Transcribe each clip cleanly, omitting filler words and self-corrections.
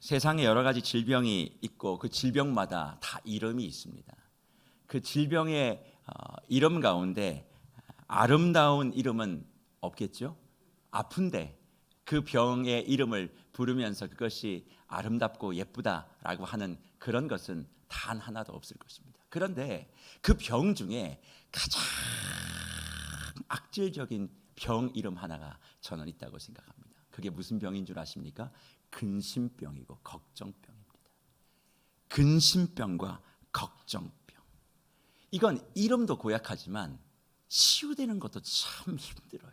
세상에 여러 가지 질병이 있고 그 질병마다 다 이름이 있습니다. 그 질병의 이름 가운데 아름다운 이름은 없겠죠? 아픈데 그 병의 이름을 부르면서 그것이 아름답고 예쁘다라고 하는 그런 것은 단 하나도 없을 것입니다. 그런데 그 병 중에 가장 악질적인 병 이름 하나가 저는 있다고 생각합니다. 그게 무슨 병인 줄 아십니까? 근심병이고 걱정병입니다. 근심병과 걱정병. 이건 이름도 고약하지만 치유되는 것도 참 힘들어요.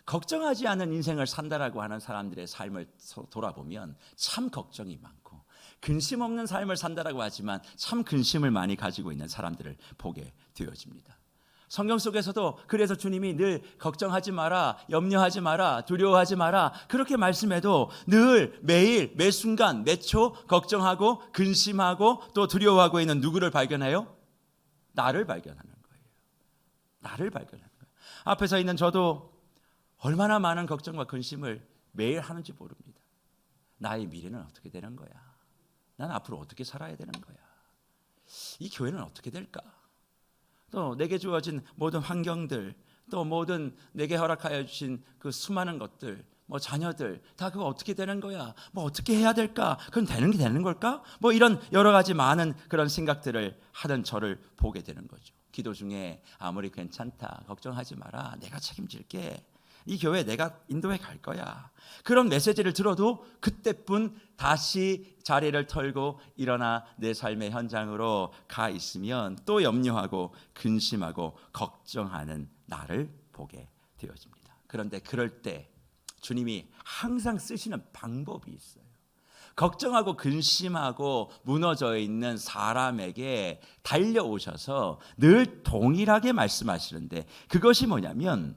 걱정하지 않은 인생을 산다라고 하는 사람들의 삶을 돌아보면 참 걱정이 많고, 근심 없는 삶을 산다라고 하지만 참 근심을 많이 가지고 있는 사람들을 보게 되어집니다. 성경 속에서도 그래서 주님이 늘 걱정하지 마라, 염려하지 마라, 두려워하지 마라 그렇게 말씀해도 늘 매일 매 순간 매 초 걱정하고 근심하고 또 두려워하고 있는 누구를 발견해요? 나를 발견하는 거예요. 나를 발견하는 거예요. 앞에 서 있는 저도 얼마나 많은 걱정과 근심을 매일 하는지 모릅니다. 나의 미래는 어떻게 되는 거야? 난 앞으로 어떻게 살아야 되는 거야? 이 교회는 어떻게 될까? 또 내게 주어진 모든 환경들, 또 모든 내게 허락하여 주신 그 수많은 것들, 뭐 자녀들 다 그거 어떻게 되는 거야? 뭐 어떻게 해야 될까? 그건 되는 게 되는 걸까? 뭐 이런 여러 가지 많은 그런 생각들을 하는 저를 보게 되는 거죠. 기도 중에 아무리 괜찮다, 걱정하지 마라, 내가 책임질게, 이 교회 내가 인도해 갈 거야, 그런 메시지를 들어도 그때뿐 다시 자리를 털고 일어나 내 삶의 현장으로 가 있으면 또 염려하고 근심하고 걱정하는 나를 보게 되어집니다. 그런데 그럴 때 주님이 항상 쓰시는 방법이 있어요. 걱정하고 근심하고 무너져 있는 사람에게 달려오셔서 늘 동일하게 말씀하시는데, 그것이 뭐냐면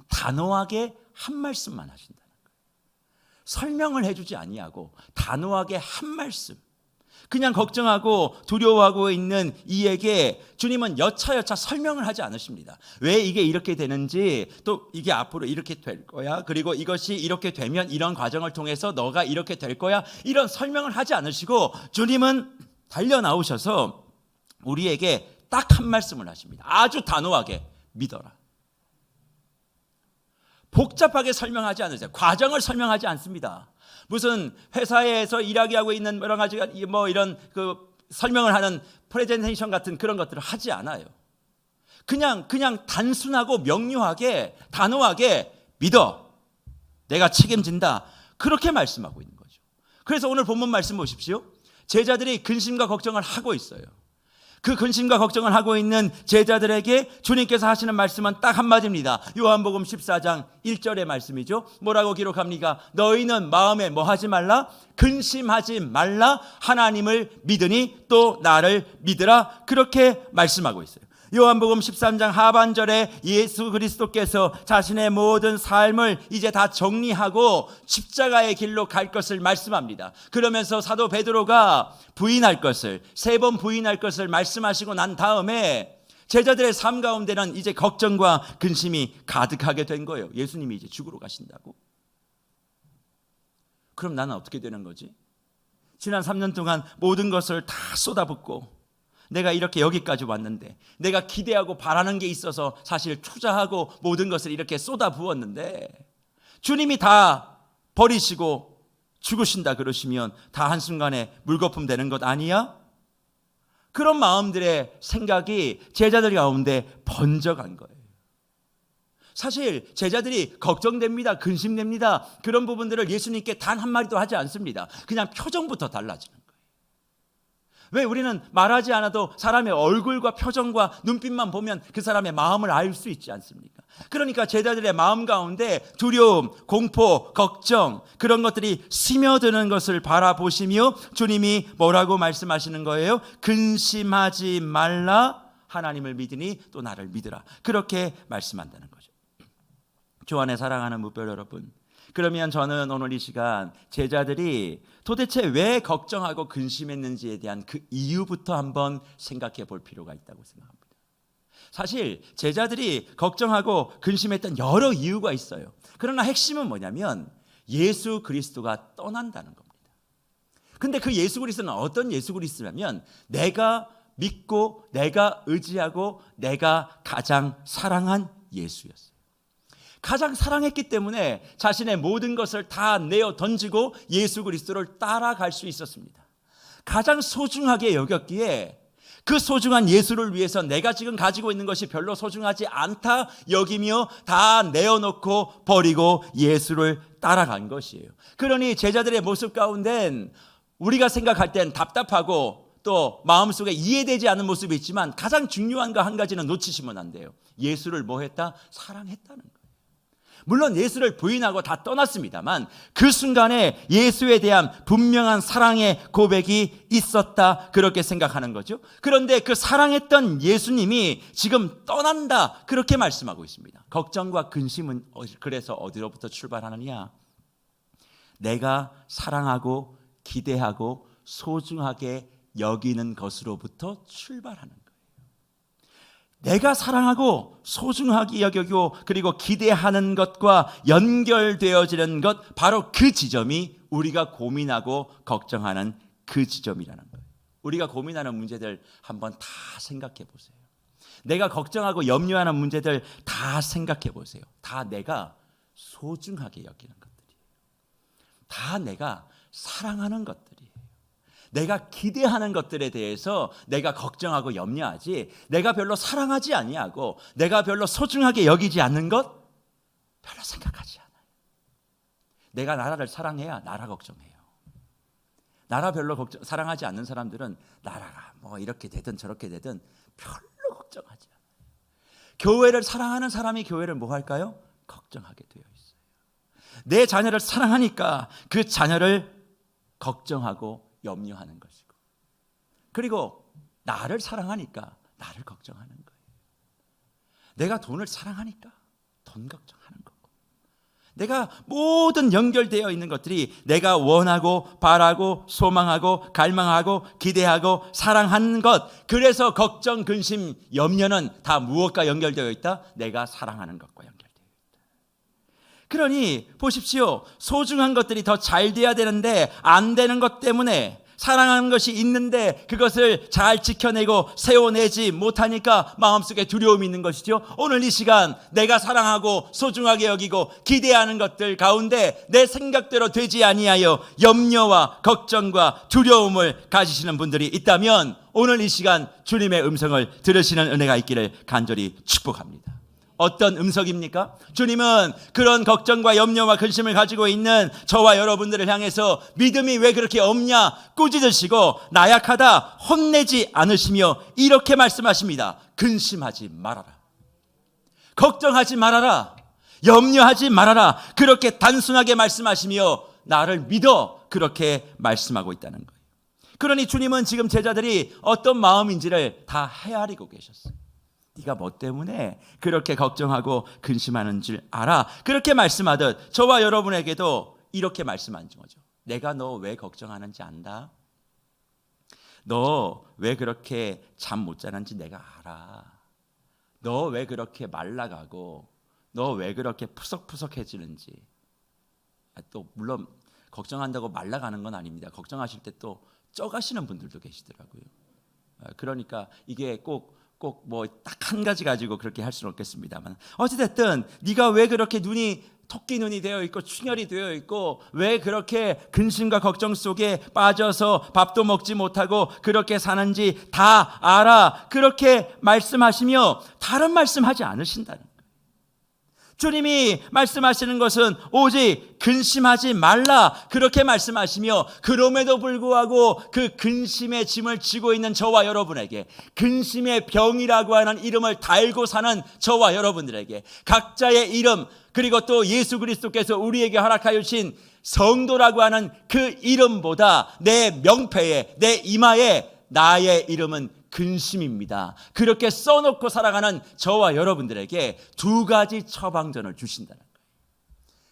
단호하게 한 말씀만 하신다는 거예요. 설명을 해주지 아니하고 단호하게 한 말씀. 그냥 걱정하고 두려워하고 있는 이에게 주님은 여차여차 설명을 하지 않으십니다. 왜 이게 이렇게 되는지, 또 이게 앞으로 이렇게 될 거야, 그리고 이것이 이렇게 되면 이런 과정을 통해서 너가 이렇게 될 거야, 이런 설명을 하지 않으시고 주님은 달려 나오셔서 우리에게 딱 한 말씀을 하십니다. 아주 단호하게 믿어라. 복잡하게 설명하지 않으세요. 과정을 설명하지 않습니다. 무슨 회사에서 일하게 하고 있는 여러 가지 뭐 이런 그 설명을 하는 프레젠테이션 같은 그런 것들을 하지 않아요. 그냥 단순하고 명료하게 단호하게 믿어, 내가 책임진다, 그렇게 말씀하고 있는 거죠. 그래서 오늘 본문 말씀 보십시오. 제자들이 근심과 걱정을 하고 있어요. 그 근심과 걱정을 하고 있는 제자들에게 주님께서 하시는 말씀은 딱 한마디입니다. 요한복음 14장 1절의 말씀이죠. 뭐라고 기록합니까? 너희는 마음에 뭐 하지 말라? 근심하지 말라. 하나님을 믿으니 또 나를 믿으라. 그렇게 말씀하고 있어요. 요한복음 13장 하반절에 예수 그리스도께서 자신의 모든 삶을 이제 다 정리하고 십자가의 길로 갈 것을 말씀합니다. 그러면서 사도 베드로가 부인할 것을, 3번 부인할 것을 말씀하시고 난 다음에 제자들의 삶 가운데는 이제 걱정과 근심이 가득하게 된 거예요. 예수님이 이제 죽으러 가신다고? 그럼 나는 어떻게 되는 거지? 지난 3년 동안 모든 것을 다 쏟아붓고 내가 이렇게 여기까지 왔는데, 내가 기대하고 바라는 게 있어서 사실 투자하고 모든 것을 이렇게 쏟아부었는데 주님이 다 버리시고 죽으신다 그러시면 다 한순간에 물거품 되는 것 아니야? 그런 마음들의 생각이 제자들 가운데 번져간 거예요. 사실 제자들이 걱정됩니다, 근심됩니다, 그런 부분들을 예수님께 단 한마디도 하지 않습니다. 그냥 표정부터 달라지는 거예요. 왜 우리는 말하지 않아도 사람의 얼굴과 표정과 눈빛만 보면 그 사람의 마음을 알 수 있지 않습니까? 그러니까 제자들의 마음 가운데 두려움, 공포, 걱정, 그런 것들이 스며드는 것을 바라보시며 주님이 뭐라고 말씀하시는 거예요? 근심하지 말라. 하나님을 믿으니 또 나를 믿으라. 그렇게 말씀한다는 거죠. 주 안에 사랑하는 무별 여러분, 그러면 저는 오늘 이 시간 제자들이 도대체 왜 걱정하고 근심했는지에 대한 그 이유부터 한번 생각해 볼 필요가 있다고 생각합니다. 사실 제자들이 걱정하고 근심했던 여러 이유가 있어요. 그러나 핵심은 뭐냐면 예수 그리스도가 떠난다는 겁니다. 근데 그 예수 그리스도는 어떤 예수 그리스도냐면 내가 믿고 내가 의지하고 내가 가장 사랑한 예수였어요. 가장 사랑했기 때문에 자신의 모든 것을 다 내어 던지고 예수 그리스도를 따라갈 수 있었습니다. 가장 소중하게 여겼기에 그 소중한 예수를 위해서 내가 지금 가지고 있는 것이 별로 소중하지 않다 여기며 다 내어놓고 버리고 예수를 따라간 것이에요. 그러니 제자들의 모습 가운데는 우리가 생각할 땐 답답하고 또 마음속에 이해되지 않는 모습이 있지만 가장 중요한 거 한 가지는 놓치시면 안 돼요. 예수를 뭐 했다? 사랑했다는 거예요. 물론 예수를 부인하고 다 떠났습니다만 그 순간에 예수에 대한 분명한 사랑의 고백이 있었다, 그렇게 생각하는 거죠. 그런데 그 사랑했던 예수님이 지금 떠난다, 그렇게 말씀하고 있습니다. 걱정과 근심은 그래서 어디로부터 출발하느냐? 내가 사랑하고 기대하고 소중하게 여기는 것으로부터 출발하는 거예요. 내가 사랑하고 소중하게 여기고 그리고 기대하는 것과 연결되어지는 것, 바로 그 지점이 우리가 고민하고 걱정하는 그 지점이라는 거예요. 우리가 고민하는 문제들 한번 다 생각해 보세요. 내가 걱정하고 염려하는 문제들 다 생각해 보세요. 다 내가 소중하게 여기는 것들이에요. 다 내가 사랑하는 것들이에요. 내가 기대하는 것들에 대해서 내가 걱정하고 염려하지, 내가 별로 사랑하지 아니하고 내가 별로 소중하게 여기지 않는 것 별로 생각하지 않아요. 내가 나라를 사랑해야 나라 걱정해요. 나라 별로 사랑하지 않는 사람들은 나라가 뭐 이렇게 되든 저렇게 되든 별로 걱정하지 않아요. 교회를 사랑하는 사람이 교회를 뭐 할까요? 걱정하게 되어 있어요. 내 자녀를 사랑하니까 그 자녀를 걱정하고 염려하는 것이고, 그리고 나를 사랑하니까 나를 걱정하는 거예요. 내가 돈을 사랑하니까 돈 걱정하는 거고, 내가 모든 연결되어 있는 것들이 내가 원하고 바라고 소망하고 갈망하고 기대하고 사랑하는 것, 그래서 걱정, 근심, 염려는 다 무엇과 연결되어 있다? 내가 사랑하는 것과 연결되어 있다. 그러니 보십시오. 소중한 것들이 더 잘 돼야 되는데 안 되는 것 때문에, 사랑하는 것이 있는데 그것을 잘 지켜내고 세워내지 못하니까 마음속에 두려움이 있는 것이죠. 오늘 이 시간 내가 사랑하고 소중하게 여기고 기대하는 것들 가운데 내 생각대로 되지 아니하여 염려와 걱정과 두려움을 가지시는 분들이 있다면 오늘 이 시간 주님의 음성을 들으시는 은혜가 있기를 간절히 축복합니다. 어떤 음성입니까? 주님은 그런 걱정과 염려와 근심을 가지고 있는 저와 여러분들을 향해서 믿음이 왜 그렇게 없냐 꾸짖으시고 나약하다 혼내지 않으시며 이렇게 말씀하십니다. 근심하지 말아라. 걱정하지 말아라. 염려하지 말아라. 그렇게 단순하게 말씀하시며 나를 믿어, 그렇게 말씀하고 있다는 거예요. 그러니 주님은 지금 제자들이 어떤 마음인지를 다 헤아리고 계셨어요. 네가 뭐 때문에 그렇게 걱정하고 근심하는 줄 알아. 그렇게 말씀하듯 저와 여러분에게도 이렇게 말씀한 거죠. 내가 너 왜 걱정하는지 안다. 너 왜 그렇게 잠 못 자는지 내가 알아. 너 왜 그렇게 말라가고 너 왜 그렇게 푸석푸석해지는지. 또 물론 걱정한다고 말라가는 건 아닙니다. 걱정하실 때 또 쪄가시는 분들도 계시더라고요. 그러니까 이게 꼭 뭐 딱 한 가지 가지고 그렇게 할 수는 없겠습니다만, 어찌됐든 네가 왜 그렇게 눈이 토끼 눈이 되어 있고 충혈이 되어 있고 왜 그렇게 근심과 걱정 속에 빠져서 밥도 먹지 못하고 그렇게 사는지 다 알아. 그렇게 말씀하시며 다른 말씀하지 않으신다는 거예요. 주님이 말씀하시는 것은 오직 근심하지 말라, 그렇게 말씀하시며, 그럼에도 불구하고 그 근심의 짐을 지고 있는 저와 여러분에게, 근심의 병이라고 하는 이름을 달고 사는 저와 여러분들에게 각자의 이름, 그리고 또 예수 그리스도께서 우리에게 허락하여 주신 성도라고 하는 그 이름보다 내 명패에, 내 이마에 나의 이름은 근심입니다. 그렇게 써놓고 살아가는 저와 여러분들에게 두 가지 처방전을 주신다는 거예요.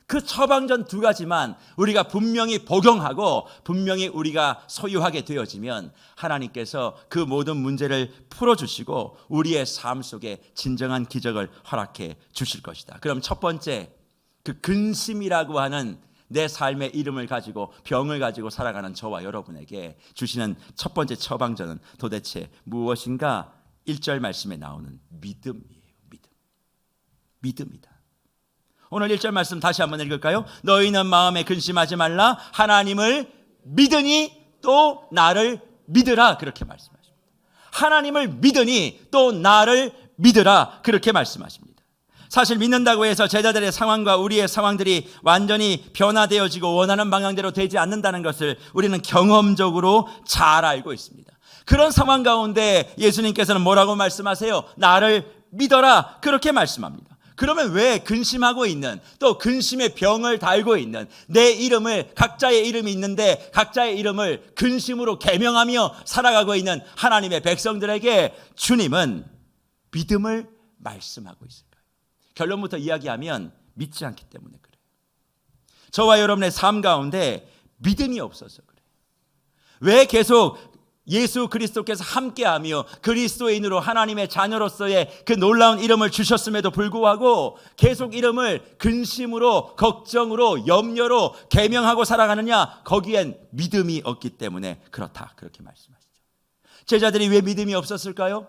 그 처방전 두 가지만 우리가 분명히 복용하고 분명히 우리가 소유하게 되어지면 하나님께서 그 모든 문제를 풀어주시고 우리의 삶 속에 진정한 기적을 허락해 주실 것이다. 그럼 첫 번째, 그 근심이라고 하는 내 삶의 이름을 가지고 병을 가지고 살아가는 저와 여러분에게 주시는 첫 번째 처방전은 도대체 무엇인가? 1절 말씀에 나오는 믿음이에요. 믿음이다. 오늘 1절 말씀 다시 한번 읽을까요? 너희는 마음에 근심하지 말라. 하나님을 믿으니 또 나를 믿으라. 그렇게 말씀하십니다. 하나님을 믿으니 또 나를 믿으라. 그렇게 말씀하십니다. 사실 믿는다고 해서 제자들의 상황과 우리의 상황들이 완전히 변화되어지고 원하는 방향대로 되지 않는다는 것을 우리는 경험적으로 잘 알고 있습니다. 그런 상황 가운데 예수님께서는 뭐라고 말씀하세요? 나를 믿어라. 그렇게 말씀합니다. 그러면 왜 근심하고 있는, 또 근심의 병을 달고 있는, 내 이름을, 각자의 이름이 있는데 각자의 이름을 근심으로 계명하며 살아가고 있는 하나님의 백성들에게 주님은 믿음을 말씀하고 있을까요? 결론부터 이야기하면 믿지 않기 때문에 그래요. 저와 여러분의 삶 가운데 믿음이 없어서 그래요. 왜 계속 예수 그리스도께서 함께하며 그리스도인으로 하나님의 자녀로서의 그 놀라운 이름을 주셨음에도 불구하고 계속 이름을 근심으로, 걱정으로, 염려로 계명하고 살아가느냐? 거기엔 믿음이 없기 때문에 그렇다. 그렇게 말씀하시죠. 제자들이 왜 믿음이 없었을까요?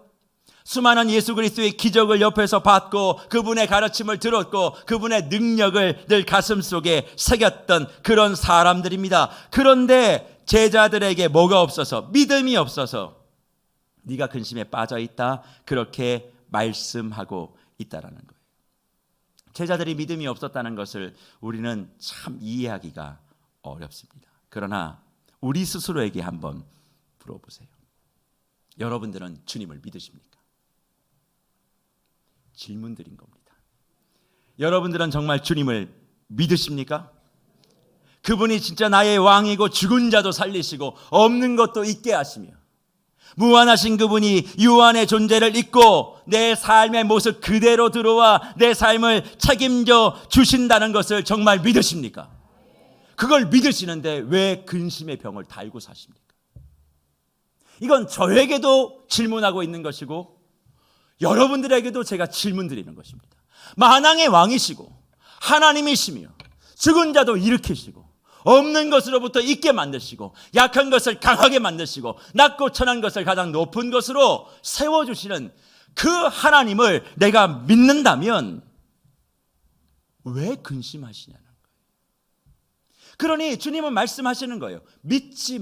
수많은 예수 그리스도의 기적을 옆에서 봤고 그분의 가르침을 들었고 그분의 능력을 늘 가슴속에 새겼던 그런 사람들입니다. 그런데 제자들에게 뭐가 없어서, 믿음이 없어서 네가 근심에 빠져 있다. 그렇게 말씀하고 있다라는 거예요. 제자들이 믿음이 없었다는 것을 우리는 참 이해하기가 어렵습니다. 그러나 우리 스스로에게 한번 물어보세요. 여러분들은 주님을 믿으십니까? 질문 드린 겁니다. 여러분들은 정말 주님을 믿으십니까? 그분이 진짜 나의 왕이고 죽은 자도 살리시고 없는 것도 있게 하시며 무한하신 그분이 유한의 존재를 잊고 내 삶의 모습 그대로 들어와 내 삶을 책임져 주신다는 것을 정말 믿으십니까? 그걸 믿으시는데 왜 근심의 병을 달고 사십니까? 이건 저에게도 질문하고 있는 것이고 여러분들에게도 제가 질문 드리는 것입니다. 만왕의 왕이시고 하나님이시며 죽은 자도 일으키시고 없는 것으로부터 있게 만드시고 약한 것을 강하게 만드시고 낮고 천한 것을 가장 높은 것으로 세워주시는 그 하나님을 내가 믿는다면 왜 근심하시냐는 거예요. 그러니 주님은 말씀하시는 거예요. 믿지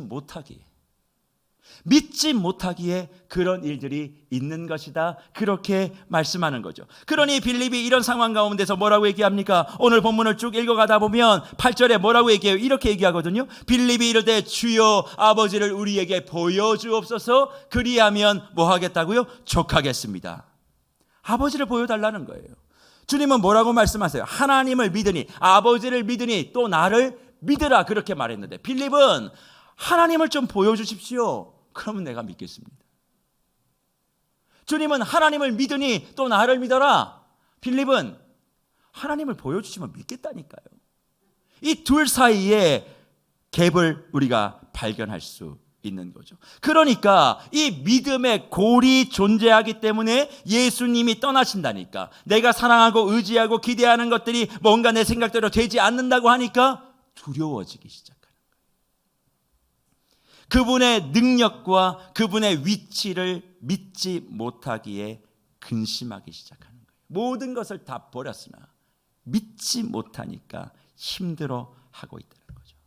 못하기에 그런 일들이 있는 것이다. 그렇게 말씀하는 거죠. 그러니 빌립이 이런 상황 가운데서 뭐라고 얘기합니까? 오늘 본문을 쭉 읽어가다 보면 8절에 뭐라고 얘기해요? 이렇게 얘기하거든요. 빌립이 이르되 주여 아버지를 우리에게 보여주옵소서. 그리하면 뭐 하겠다고요? 족하겠습니다. 아버지를 보여달라는 거예요. 주님은 뭐라고 말씀하세요? 하나님을 믿으니, 아버지를 믿으니 또 나를 믿으라. 그렇게 말했는데 빌립은 하나님을 좀 보여주십시오. 그러면 내가 믿겠습니다. 주님은 하나님을 믿으니 또 나를 믿어라. 빌립은 하나님을 보여주시면 믿겠다니까요. 이 둘 사이에 갭을 우리가 발견할 수 있는 거죠. 그러니까 이 믿음의 골이 존재하기 때문에 예수님이 떠나신다니까, 내가 사랑하고 의지하고 기대하는 것들이 뭔가 내 생각대로 되지 않는다고 하니까 두려워지기 시작합니다. 그분의 능력과 그분의 위치를 믿지 못하기에 근심하기 시작하는 거예요. 모든 것을 다 버렸으나 믿지 못하니까 힘들어하고 있다는 거죠.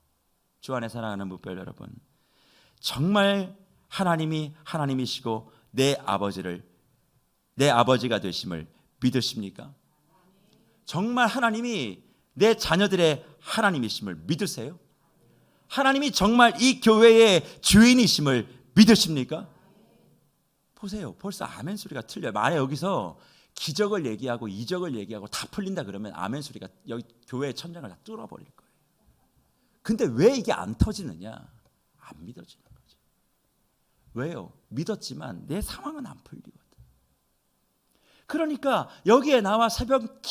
주 안에 사랑하는 무별 여러분, 정말 하나님이 하나님이시고 내 아버지가 되심을 믿으십니까? 정말 하나님이 내 자녀들의 하나님이심을 믿으세요? 하나님이 정말 이 교회의 주인이심을 믿으십니까? 보세요. 벌써 아멘 소리가 틀려요. 만약 여기서 기적을 얘기하고 이적을 얘기하고 다 풀린다 그러면 아멘 소리가 여기 교회의 천장을 다 뚫어버릴 거예요. 근데 왜 이게 안 터지느냐? 안 믿어지는 거죠. 왜요? 믿었지만 내 상황은 안 풀리거든. 그러니까 여기에 나와 새벽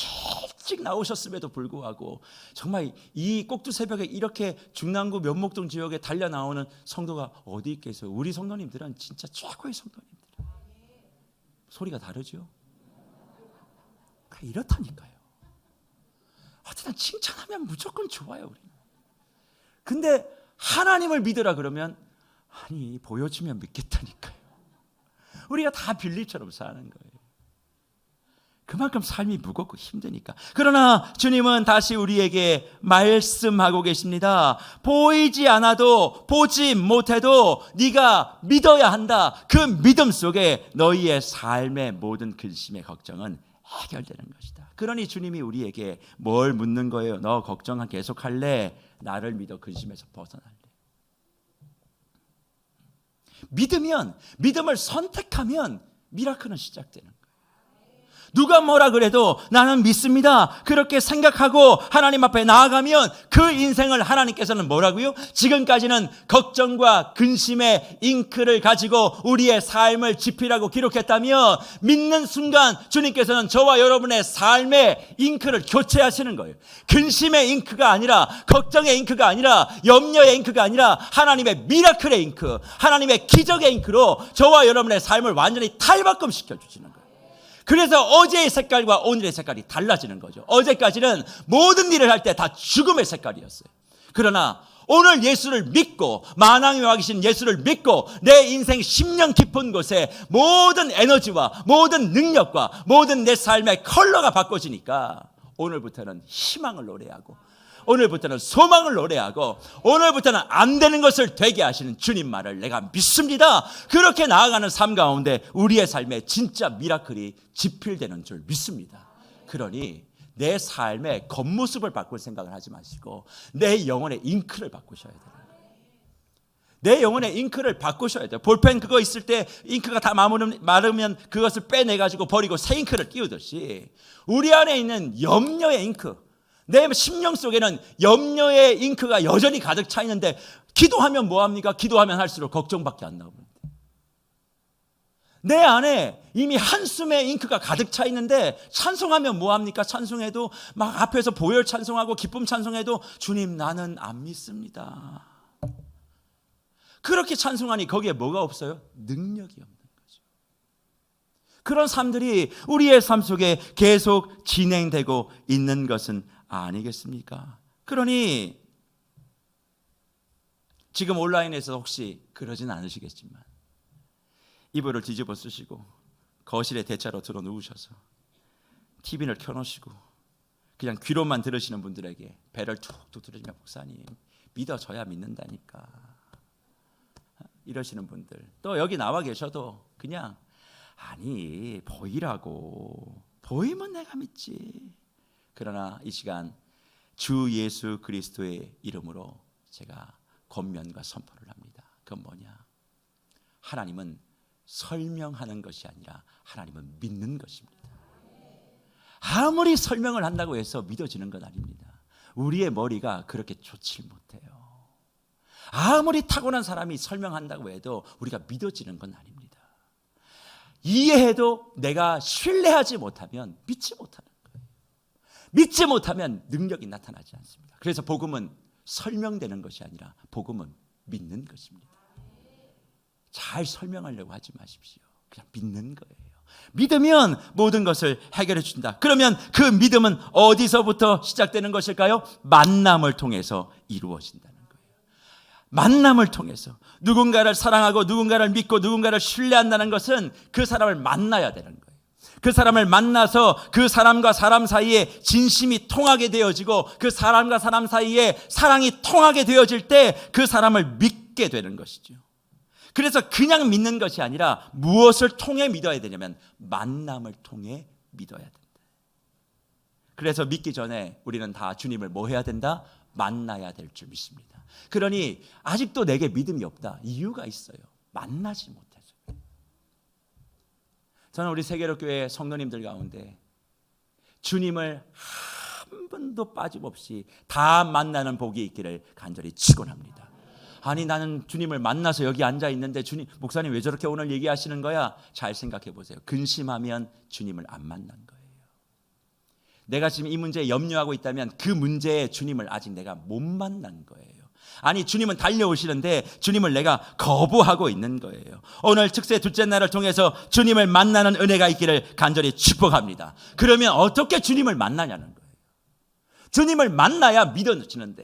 일찍 나오셨음에도 불구하고 정말 이 꼭두 새벽에 이렇게 중랑구 면목동 지역에 달려 나오는 성도가 어디 있겠어요? 우리 성도님들은 진짜 최고의 성도님들. 소리가 다르죠? 이렇다니까요. 어쨌든 칭찬하면 무조건 좋아요. 우리는. 근데 하나님을 믿으라 그러면 아니 보여주면 믿겠다니까요. 우리가 다 빌립처럼 사는 거예요. 그만큼 삶이 무겁고 힘드니까. 그러나 주님은 다시 우리에게 말씀하고 계십니다. 보이지 않아도 보지 못해도 네가 믿어야 한다. 그 믿음 속에 너희의 삶의 모든 근심의 걱정은 해결되는 것이다. 그러니 주님이 우리에게 뭘 묻는 거예요? 너 걱정 계속할래? 나를 믿어 근심에서 벗어날래? 믿으면, 믿음을 선택하면 미라클은 시작되는 거예요. 누가 뭐라 그래도 나는 믿습니다. 그렇게 생각하고 하나님 앞에 나아가면 그 인생을 하나님께서는 뭐라고요? 지금까지는 걱정과 근심의 잉크를 가지고 우리의 삶을 지필하고 기록했다면 믿는 순간 주님께서는 저와 여러분의 삶의 잉크를 교체하시는 거예요. 근심의 잉크가 아니라, 걱정의 잉크가 아니라, 염려의 잉크가 아니라 하나님의 미라클의 잉크, 하나님의 기적의 잉크로 저와 여러분의 삶을 완전히 탈바꿈시켜 주시는 거예요. 그래서 어제의 색깔과 오늘의 색깔이 달라지는 거죠. 어제까지는 모든 일을 할 때 다 죽음의 색깔이었어요. 그러나 오늘 예수를 믿고, 만왕의 왕 계신 예수를 믿고 내 인생 10년 깊은 곳에 모든 에너지와 모든 능력과 모든 내 삶의 컬러가 바꿔지니까 오늘부터는 희망을 노래하고, 오늘부터는 소망을 노래하고, 오늘부터는 안 되는 것을 되게 하시는 주님 말을 내가 믿습니다. 그렇게 나아가는 삶 가운데 우리의 삶에 진짜 미라클이 지필되는 줄 믿습니다. 그러니 내 삶의 겉모습을 바꿀 생각을 하지 마시고 내 영혼의 잉크를 바꾸셔야 돼요. 내 영혼의 잉크를 바꾸셔야 돼요. 볼펜 그거 있을 때 잉크가 다 마르면 그것을 빼내가지고 버리고 새 잉크를 띄우듯이 우리 안에 있는 염려의 잉크, 내 심령 속에는 염려의 잉크가 여전히 가득 차 있는데 기도하면 뭐합니까? 기도하면 할수록 걱정밖에 안 나옵니다. 내 안에 이미 한숨의 잉크가 가득 차 있는데 찬송하면 뭐합니까? 찬송해도 막 앞에서 보혈 찬송하고 기쁨 찬송해도 주님 나는 안 믿습니다. 그렇게 찬송하니 거기에 뭐가 없어요? 능력이 없는 거죠. 그런 삶들이 우리의 삶 속에 계속 진행되고 있는 것은 아니겠습니까? 그러니 지금 온라인에서 혹시 그러진 않으시겠지만 이불을 뒤집어 쓰시고 거실에 대자로 들어 누우셔서 TV를 켜놓으시고 그냥 귀로만 들으시는 분들에게 배를 툭툭 들으시면 목사님 믿어져야 믿는다니까 이러시는 분들, 또 여기 나와 계셔도 그냥 아니 보이라고, 보이면 내가 믿지. 그러나 이 시간 주 예수 그리스도의 이름으로 제가 권면과 선포를 합니다. 그건 뭐냐? 하나님은 설명하는 것이 아니라 하나님은 믿는 것입니다. 아무리 설명을 한다고 해서 믿어지는 건 아닙니다. 우리의 머리가 그렇게 좋지 못해요. 아무리 타고난 사람이 설명한다고 해도 우리가 믿어지는 건 아닙니다. 이해해도 내가 신뢰하지 못하면 믿지 못하는 거예요. 믿지 못하면 능력이 나타나지 않습니다. 그래서 복음은 설명되는 것이 아니라 복음은 믿는 것입니다. 잘 설명하려고 하지 마십시오. 그냥 믿는 거예요. 믿으면 모든 것을 해결해 준다. 그러면 그 믿음은 어디서부터 시작되는 것일까요? 만남을 통해서 이루어진다는 거예요. 만남을 통해서 누군가를 사랑하고 누군가를 믿고 누군가를 신뢰한다는 것은 그 사람을 만나야 되는 거예요. 그 사람을 만나서 그 사람과 사람 사이에 진심이 통하게 되어지고 그 사람과 사람 사이에 사랑이 통하게 되어질 때 그 사람을 믿게 되는 것이죠. 그래서 그냥 믿는 것이 아니라 무엇을 통해 믿어야 되냐면 만남을 통해 믿어야 된다. 그래서 믿기 전에 우리는 다 주님을 뭐 해야 된다? 만나야 될 줄 믿습니다. 그러니 아직도 내게 믿음이 없다. 이유가 있어요. 만나지 못해서. 저는 우리 세계로교회 성도님들 가운데 주님을 한 번도 빠짐없이 다 만나는 복이 있기를 간절히 축원합니다. 아니 나는 주님을 만나서 여기 앉아 있는데 주님, 목사님 왜 저렇게 오늘 얘기하시는 거야? 잘 생각해 보세요. 근심하면 주님을 안 만난 거예요. 내가 지금 이 문제에 염려하고 있다면 그 문제에 주님을 아직 내가 못 만난 거예요. 아니 주님은 달려오시는데 주님을 내가 거부하고 있는 거예요. 오늘 특세 둘째 날을 통해서 주님을 만나는 은혜가 있기를 간절히 축복합니다. 그러면 어떻게 주님을 만나냐는 거예요. 주님을 만나야 믿어지는데,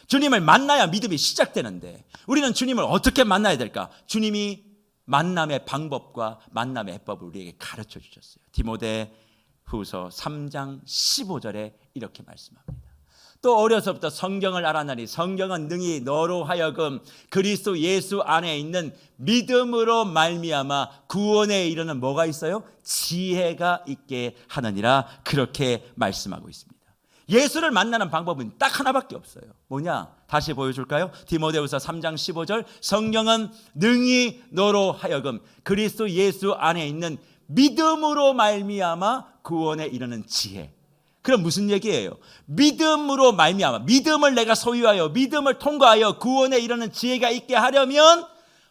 주님을 만나야 믿음이 시작되는데 우리는 주님을 어떻게 만나야 될까? 주님이 만남의 방법과 만남의 해법을 우리에게 가르쳐 주셨어요. 디모데후서 3장 15절에 이렇게 말씀합니다. 또 어려서부터 성경을 알아나니 성경은 능히 너로 하여금 그리스도 예수 안에 있는 믿음으로 말미암아 구원에 이르는 뭐가 있어요? 지혜가 있게 하느니라. 그렇게 말씀하고 있습니다. 예수를 만나는 방법은 딱 하나밖에 없어요. 뭐냐? 다시 보여줄까요? 디모데후서 3장 15절, 성경은 능히 너로 하여금 그리스도 예수 안에 있는 믿음으로 말미암아 구원에 이르는 지혜. 그럼 무슨 얘기예요? 믿음으로 말미암아, 믿음을 내가 소유하여 믿음을 통과하여 구원에 이르는 지혜가 있게 하려면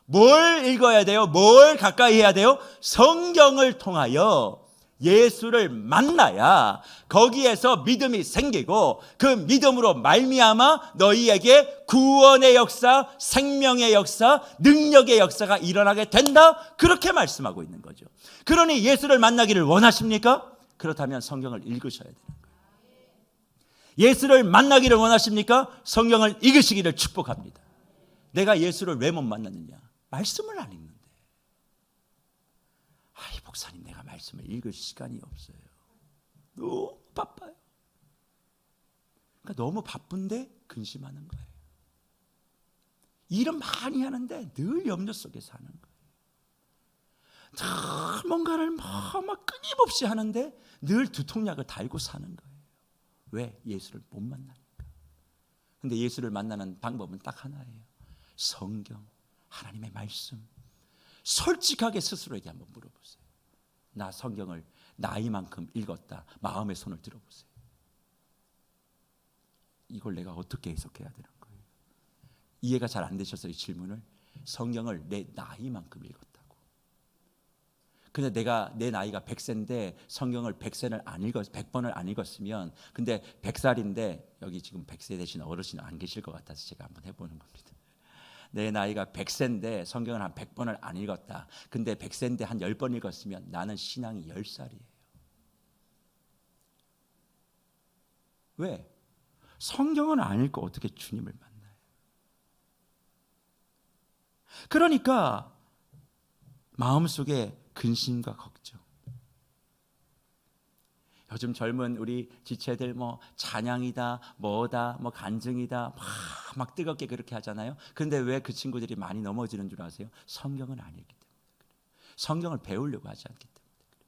뭘 읽어야 돼요? 뭘 가까이 해야 돼요? 성경을 통하여 예수를 만나야 거기에서 믿음이 생기고 그 믿음으로 말미암아 너희에게 구원의 역사, 생명의 역사, 능력의 역사가 일어나게 된다. 그렇게 말씀하고 있는 거죠. 그러니 예수를 만나기를 원하십니까? 그렇다면 성경을 읽으셔야 되는 거예요. 예수를 만나기를 원하십니까? 성경을 읽으시기를 축복합니다. 내가 예수를 왜 못 만났느냐? 말씀을 안 읽는데. 아이 목사님, 내가 말씀을 읽을 시간이 없어요. 너무 바빠요. 그러니까 너무 바쁜데 근심하는 거예요. 일은 많이 하는데 늘 염려 속에 사는 거예요. 늘 뭔가를 막 끊임없이 하는데 늘 두통약을 달고 사는 거예요. 왜? 예수를 못 만나니까. 근데 예수를 만나는 방법은 딱 하나예요. 성경, 하나님의 말씀. 솔직하게 스스로에게 한번 물어보세요. 나 성경을 나이만큼 읽었다. 마음의 손을 들어보세요. 이걸 내가 어떻게 해석해야 되는 거예요? 이해가 잘 안 되셔서 이 질문을. 성경을 내 나이만큼 읽었다고. 근데 내가 내 나이가 100세인데 성경을 100번을 안 읽었으면, 근데 100살인데 여기 지금 100세 되신 어르신 안 계실 것 같아서 제가 한번 해보는 겁니다. 내 나이가 100세인데 성경을 한 100번을 안 읽었다. 근데 100세인데 한 10번 읽었으면 나는 신앙이 10살이에요. 왜? 성경을 안 읽고 어떻게 주님을 만나요? 그러니까 마음속에 근심과 걱정. 요즘 젊은 우리 지체들 뭐 찬양이다, 뭐다, 뭐 간증이다, 막 뜨겁게 그렇게 하잖아요. 그런데 왜 그 친구들이 많이 넘어지는 줄 아세요? 성경을 안 읽기 때문에 그래요. 성경을 배우려고 하지 않기 때문에 그래요.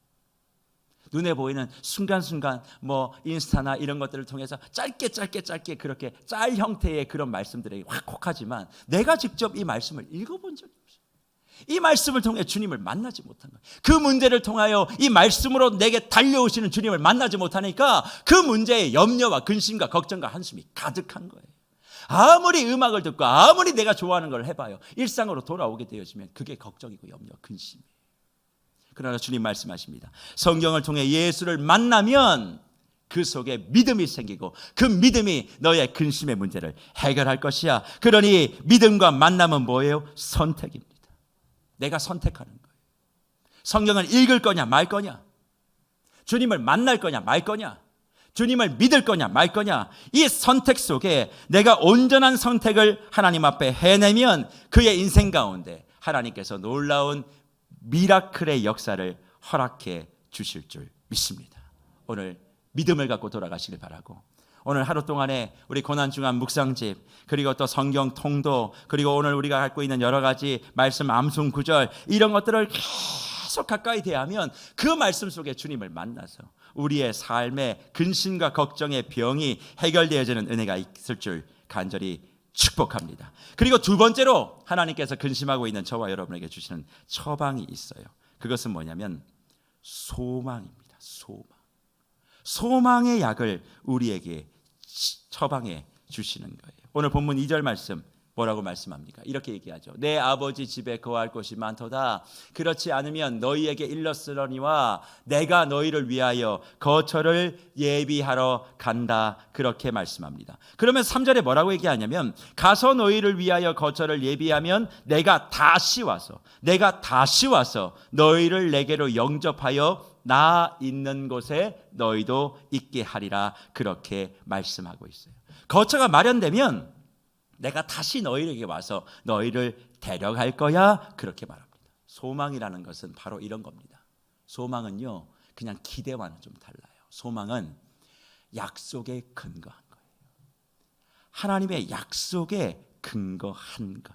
눈에 보이는 순간순간 뭐 인스타나 이런 것들을 통해서 짧게 그렇게 짤 형태의 그런 말씀들이 확 혹하지만 내가 직접 이 말씀을 읽어본 적이 없어요. 이 말씀을 통해 주님을 만나지 못한 거예요. 그 문제를 통하여 이 말씀으로 내게 달려오시는 주님을 만나지 못하니까 그 문제에 염려와 근심과 걱정과 한숨이 가득한 거예요. 아무리 음악을 듣고 아무리 내가 좋아하는 걸 해봐요. 일상으로 돌아오게 되어지면 그게 걱정이고 염려, 근심이에요. 그러나 주님 말씀하십니다. 성경을 통해 예수를 만나면 그 속에 믿음이 생기고 그 믿음이 너의 근심의 문제를 해결할 것이야. 그러니 믿음과 만남은 뭐예요? 선택입니다. 내가 선택하는 거예요. 성경을 읽을 거냐 말 거냐, 주님을 만날 거냐 말 거냐, 주님을 믿을 거냐 말 거냐, 이 선택 속에 내가 온전한 선택을 하나님 앞에 해내면 그의 인생 가운데 하나님께서 놀라운 미라클의 역사를 허락해 주실 줄 믿습니다. 오늘 믿음을 갖고 돌아가시길 바라고, 오늘 하루 동안에 우리 고난중앙 묵상집, 그리고 또 성경 통도, 그리고 오늘 우리가 갖고 있는 여러 가지 말씀 암송 구절, 이런 것들을 계속 가까이 대하면 그 말씀 속에 주님을 만나서 우리의 삶의 근심과 걱정의 병이 해결되어지는 은혜가 있을 줄 간절히 축복합니다. 그리고 두 번째로 하나님께서 근심하고 있는 저와 여러분에게 주시는 처방이 있어요. 그것은 뭐냐면 소망입니다. 소망의 약을 우리에게 처방해 주시는 거예요. 오늘 본문 2절 말씀 뭐라고 말씀합니까? 이렇게 얘기하죠. 내 아버지 집에 거할 곳이 많도다. 그렇지 않으면 너희에게 일렀으려니와 내가 너희를 위하여 거처를 예비하러 간다. 그렇게 말씀합니다. 그러면 3절에 뭐라고 얘기하냐면, 가서 너희를 위하여 거처를 예비하면 내가 다시 와서 너희를 내게로 영접하여 나 있는 곳에 너희도 있게 하리라. 그렇게 말씀하고 있어요. 거처가 마련되면 내가 다시 너희에게 와서 너희를 데려갈 거야. 그렇게 말합니다. 소망이라는 것은 바로 이런 겁니다. 소망은요, 그냥 기대와는 좀 달라요. 소망은 약속에 근거한 거예요. 하나님의 약속에 근거한 것.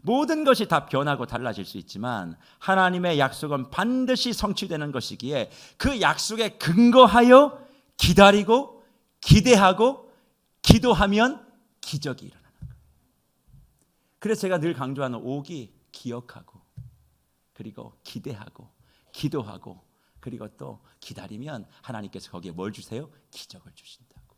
모든 것이 다 변하고 달라질 수 있지만 하나님의 약속은 반드시 성취되는 것이기에 그 약속에 근거하여 기다리고 기대하고 기도하면 기적이 일어나는 거예요. 그래서 제가 늘 강조하는 오기, 기억하고 그리고 기대하고 기도하고 그리고 또 기다리면 하나님께서 거기에 뭘 주세요? 기적을 주신다고.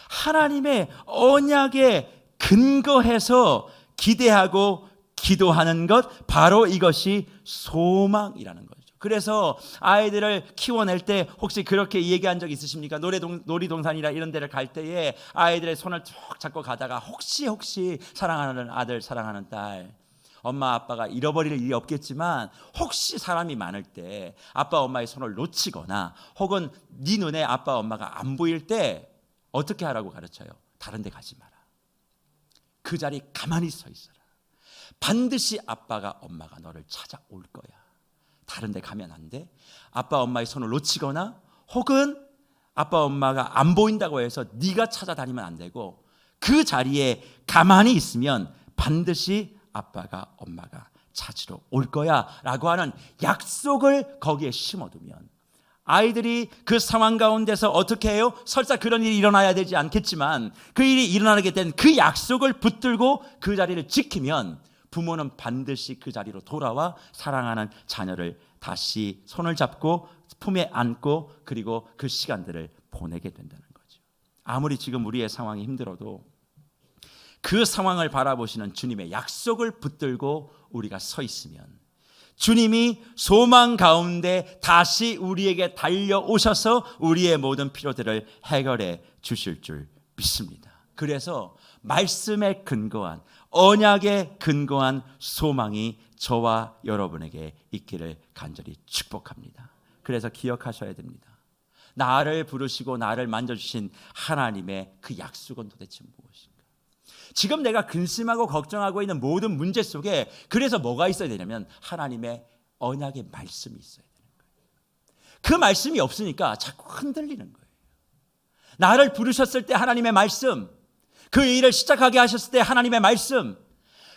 하나님의 언약에 근거해서 기대하고 기도하는 것, 바로 이것이 소망이라는 거죠. 그래서 아이들을 키워낼 때 혹시 그렇게 얘기한 적 있으십니까? 놀이동산이나 이런 데를 갈 때에 아이들의 손을 쭉 잡고 가다가 혹시 사랑하는 아들, 사랑하는 딸, 엄마 아빠가 잃어버릴 일이 없겠지만 혹시 사람이 많을 때 아빠 엄마의 손을 놓치거나 혹은 네 눈에 아빠 엄마가 안 보일 때 어떻게 하라고 가르쳐요? 다른 데 가지 마라. 그 자리 가만히 서 있어라. 반드시 아빠가 엄마가 너를 찾아올 거야. 다른 데 가면 안 돼. 아빠 엄마의 손을 놓치거나 혹은 아빠 엄마가 안 보인다고 해서 네가 찾아다니면 안 되고 그 자리에 가만히 있으면 반드시 아빠가 엄마가 찾으러 올 거야 라고 하는 약속을 거기에 심어두면 아이들이 그 상황 가운데서 어떻게 해요? 설사 그런 일이 일어나야 되지 않겠지만 그 일이 일어나게 된 그 약속을 붙들고 그 자리를 지키면 부모는 반드시 그 자리로 돌아와 사랑하는 자녀를 다시 손을 잡고 품에 안고 그리고 그 시간들을 보내게 된다는 거죠. 아무리 지금 우리의 상황이 힘들어도 그 상황을 바라보시는 주님의 약속을 붙들고 우리가 서 있으면 주님이 소망 가운데 다시 우리에게 달려오셔서 우리의 모든 필요들을 해결해 주실 줄 믿습니다. 그래서 말씀에 근거한 언약에 근거한 소망이 저와 여러분에게 있기를 간절히 축복합니다. 그래서 기억하셔야 됩니다. 나를 부르시고 나를 만져주신 하나님의 그 약속은 도대체 무엇인가? 지금 내가 근심하고 걱정하고 있는 모든 문제 속에 그래서 뭐가 있어야 되냐면 하나님의 언약의 말씀이 있어야 되는 거예요. 그 말씀이 없으니까 자꾸 흔들리는 거예요. 나를 부르셨을 때 하나님의 말씀, 그 일을 시작하게 하셨을 때 하나님의 말씀,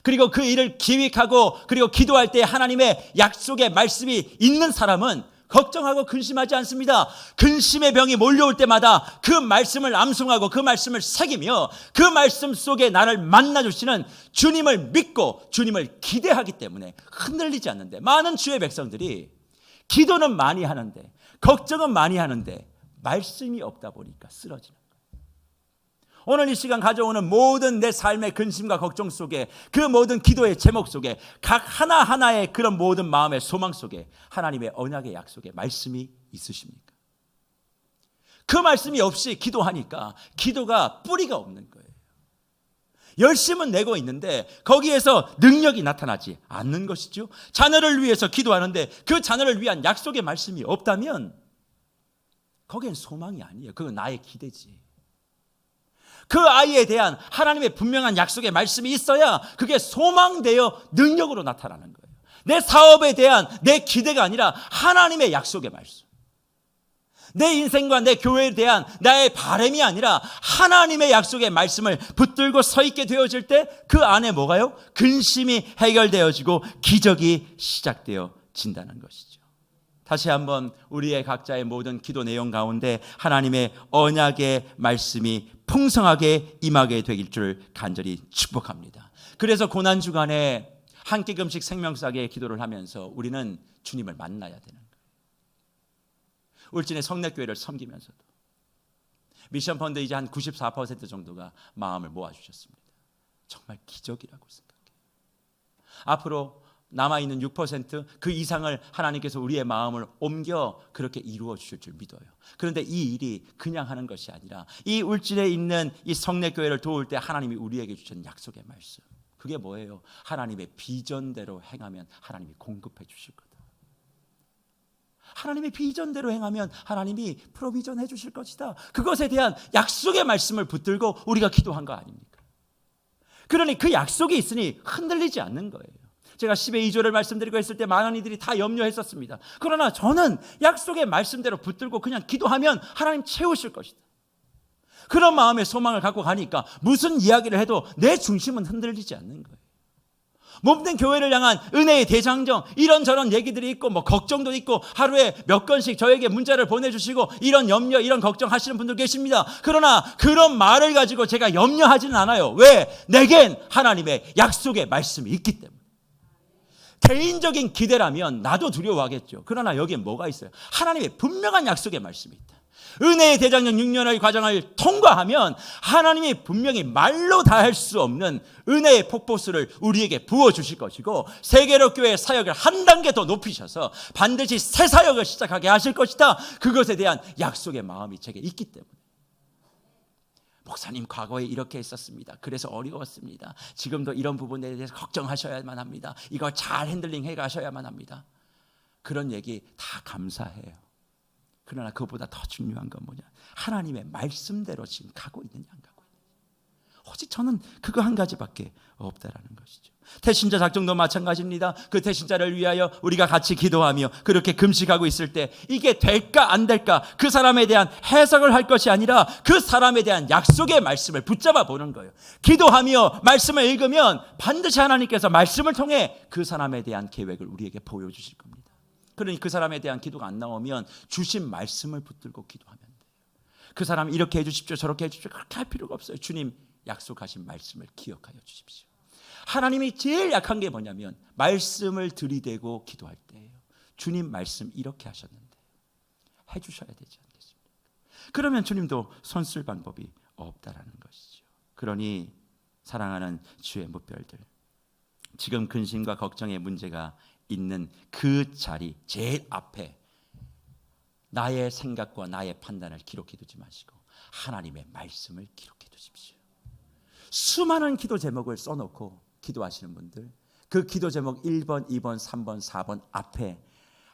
그리고 그 일을 기획하고 그리고 기도할 때 하나님의 약속의 말씀이 있는 사람은 걱정하고 근심하지 않습니다. 근심의 병이 몰려올 때마다 그 말씀을 암송하고 그 말씀을 새기며 그 말씀 속에 나를 만나주시는 주님을 믿고 주님을 기대하기 때문에 흔들리지 않는데, 많은 주의 백성들이 기도는 많이 하는데 걱정은 많이 하는데 말씀이 없다 보니까 쓰러지는 거예요. 오늘 이 시간 가져오는 모든 내 삶의 근심과 걱정 속에, 그 모든 기도의 제목 속에, 각 하나하나의 그런 모든 마음의 소망 속에 하나님의 언약의 약속의 말씀이 있으십니까? 그 말씀이 없이 기도하니까 기도가 뿌리가 없는 거예요. 열심은 내고 있는데 거기에서 능력이 나타나지 않는 것이죠. 자녀를 위해서 기도하는데 그 자녀를 위한 약속의 말씀이 없다면 거기엔 소망이 아니에요. 그건 나의 기대지. 그 아이에 대한 하나님의 분명한 약속의 말씀이 있어야 그게 소망되어 능력으로 나타나는 거예요. 내 사업에 대한 내 기대가 아니라 하나님의 약속의 말씀, 내 인생과 내 교회에 대한 나의 바람이 아니라 하나님의 약속의 말씀을 붙들고 서 있게 되어질 때 그 안에 뭐가요? 근심이 해결되어지고 기적이 시작되어진다는 것이죠. 다시 한번 우리의 각자의 모든 기도 내용 가운데 하나님의 언약의 말씀이 풍성하게 임하게 되길 줄 간절히 축복합니다. 그래서 고난주간에 한 끼 금식 생명사기의 기도를 하면서 우리는 주님을 만나야 되는 거예요. 울진의 성례교회를 섬기면서도 미션펀드 이제 한 94% 정도가 마음을 모아주셨습니다. 정말 기적이라고 생각해요. 앞으로 남아있는 6% 그 이상을 하나님께서 우리의 마음을 옮겨 그렇게 이루어 주실 줄 믿어요. 그런데 이 일이 그냥 하는 것이 아니라 이 울진에 있는 이 성례교회를 도울 때 하나님이 우리에게 주신 약속의 말씀, 그게 뭐예요? 하나님의 비전대로 행하면 하나님이 공급해 주실 거다. 하나님의 비전대로 행하면 하나님이 프로비전 해주실 것이다. 그것에 대한 약속의 말씀을 붙들고 우리가 기도한 거 아닙니까? 그러니 그 약속이 있으니 흔들리지 않는 거예요. 제가 10의 2조를 말씀드리고 했을 때 많은 이들이 다 염려했었습니다. 그러나 저는 약속의 말씀대로 붙들고 그냥 기도하면 하나님 채우실 것이다. 그런 마음의 소망을 갖고 가니까 무슨 이야기를 해도 내 중심은 흔들리지 않는 거예요. 몸된 교회를 향한 은혜의 대장정, 이런저런 얘기들이 있고 걱정도 있고 하루에 몇 건씩 저에게 문자를 보내주시고 이런 염려, 이런 걱정하시는 분들 계십니다. 그러나 그런 말을 가지고 제가 염려하지는 않아요. 왜? 내겐 하나님의 약속의 말씀이 있기 때문에. 개인적인 기대라면 나도 두려워하겠죠. 그러나 여기에 뭐가 있어요? 하나님의 분명한 약속의 말씀이 있다. 은혜의 대장정 6년의 과정을 통과하면 하나님이 분명히 말로 다 할 수 없는 은혜의 폭포수를 우리에게 부어주실 것이고, 세계로 교회의 사역을 한 단계 더 높이셔서 반드시 새 사역을 시작하게 하실 것이다. 그것에 대한 약속의 마음이 제게 있기 때문에. 목사님, 과거에 이렇게 했었습니다. 그래서 어려웠습니다. 지금도 이런 부분에 대해서 걱정하셔야만 합니다. 이거 잘 핸들링 해 가셔야만 합니다. 그런 얘기 다 감사해요. 그러나 그보다 더 중요한 건 뭐냐? 하나님의 말씀대로 지금 가고 있느냐 안 가고 있느냐. 오직 저는 그거 한 가지밖에 없다라는 것이죠. 태신자 작정도 마찬가지입니다. 그 태신자를 위하여 우리가 같이 기도하며 그렇게 금식하고 있을 때 이게 될까 안 될까, 그 사람에 대한 해석을 할 것이 아니라 그 사람에 대한 약속의 말씀을 붙잡아 보는 거예요. 기도하며 말씀을 읽으면 반드시 하나님께서 말씀을 통해 그 사람에 대한 계획을 우리에게 보여주실 겁니다. 그러니 그 사람에 대한 기도가 안 나오면 주신 말씀을 붙들고 기도하면 돼요. 그 사람 이렇게 해 주십시오, 저렇게 해 주십시오, 그렇게 할 필요가 없어요. 주님 약속하신 말씀을 기억하여 주십시오. 하나님이 제일 약한 게 뭐냐면 말씀을 들이대고 기도할 때예요. 주님 말씀 이렇게 하셨는데 해 주셔야 되지 않겠습니까? 그러면 주님도 손쓸 방법이 없다라는 것이죠. 그러니 사랑하는 주의 뭇별들, 지금 근심과 걱정의 문제가 있는 그 자리 제일 앞에 나의 생각과 나의 판단을 기록해 두지 마시고 하나님의 말씀을 기록해 두십시오. 수많은 기도 제목을 써놓고 기도하시는 분들, 그 기도 제목 1번, 2번, 3번, 4번 앞에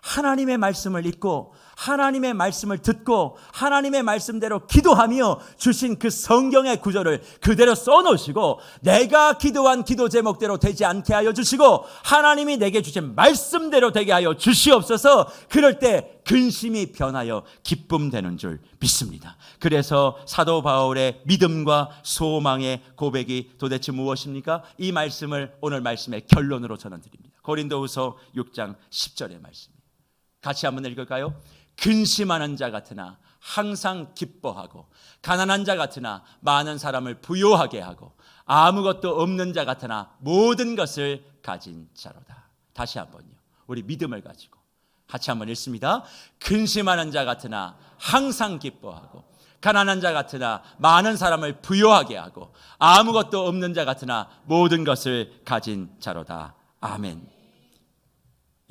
하나님의 말씀을 읽고 하나님의 말씀을 듣고 하나님의 말씀대로 기도하며 주신 그 성경의 구절을 그대로 써놓으시고 내가 기도한 기도 제목대로 되지 않게 하여 주시고 하나님이 내게 주신 말씀대로 되게 하여 주시옵소서. 그럴 때 근심이 변하여 기쁨 되는 줄 믿습니다. 그래서 사도 바울의 믿음과 소망의 고백이 도대체 무엇입니까? 이 말씀을 오늘 말씀의 결론으로 저는 드립니다. 고린도후서 6장 10절의 말씀 같이 한번 읽을까요? 근심하는 자 같으나 항상 기뻐하고 가난한 자 같으나 많은 사람을 부요하게 하고 아무것도 없는 자 같으나 모든 것을 가진 자로다. 다시 한번요. 우리 믿음을 가지고 같이 한번 읽습니다. 근심하는 자 같으나 항상 기뻐하고 가난한 자 같으나 많은 사람을 부요하게 하고 아무것도 없는 자 같으나 모든 것을 가진 자로다. 아멘.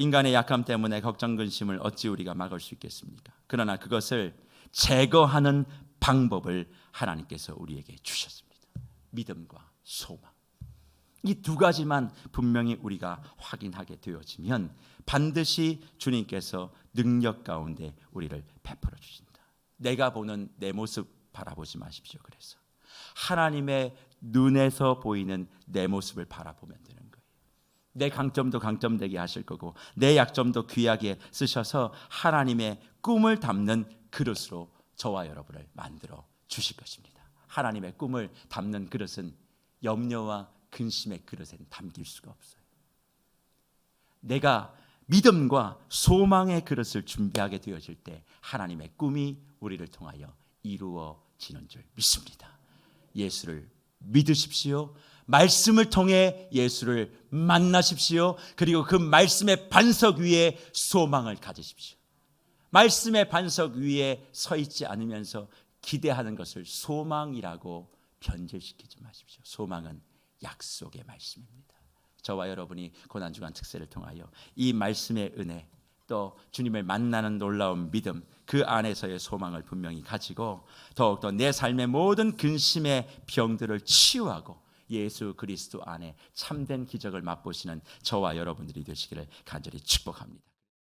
인간의 약함 때문에 걱정 근심을 어찌 우리가 막을 수 있겠습니까? 그러나 그것을 제거하는 방법을 하나님께서 우리에게 주셨습니다. 믿음과 소망. 이 두 가지만 분명히 우리가 확인하게 되어지면 반드시 주님께서 능력 가운데 우리를 베풀어 주신다. 내가 보는 내 모습 바라보지 마십시오. 그래서 하나님의 눈에서 보이는 내 모습을 바라보면 되는 거예요. 내 강점도 강점되게 하실 거고 내 약점도 귀하게 쓰셔서 하나님의 꿈을 담는 그릇으로 저와 여러분을 만들어 주실 것입니다. 하나님의 꿈을 담는 그릇은 염려와 근심의 그릇엔 담길 수가 없어요. 내가 믿음과 소망의 그릇을 준비하게 되어질 때 하나님의 꿈이 우리를 통하여 이루어지는 줄 믿습니다. 예수를 믿으십시오. 말씀을 통해 예수를 만나십시오. 그리고 그 말씀의 반석 위에 소망을 가지십시오. 말씀의 반석 위에 서 있지 않으면서 기대하는 것을 소망이라고 변질시키지 마십시오. 소망은 약속의 말씀입니다. 저와 여러분이 고난주간 특세를 통하여 이 말씀의 은혜, 또 주님을 만나는 놀라운 믿음, 그 안에서의 소망을 분명히 가지고 더욱더 내 삶의 모든 근심의 병들을 치유하고 예수 그리스도 안에 참된 기적을 맛보시는 저와 여러분들이 되시기를 간절히 축복합니다.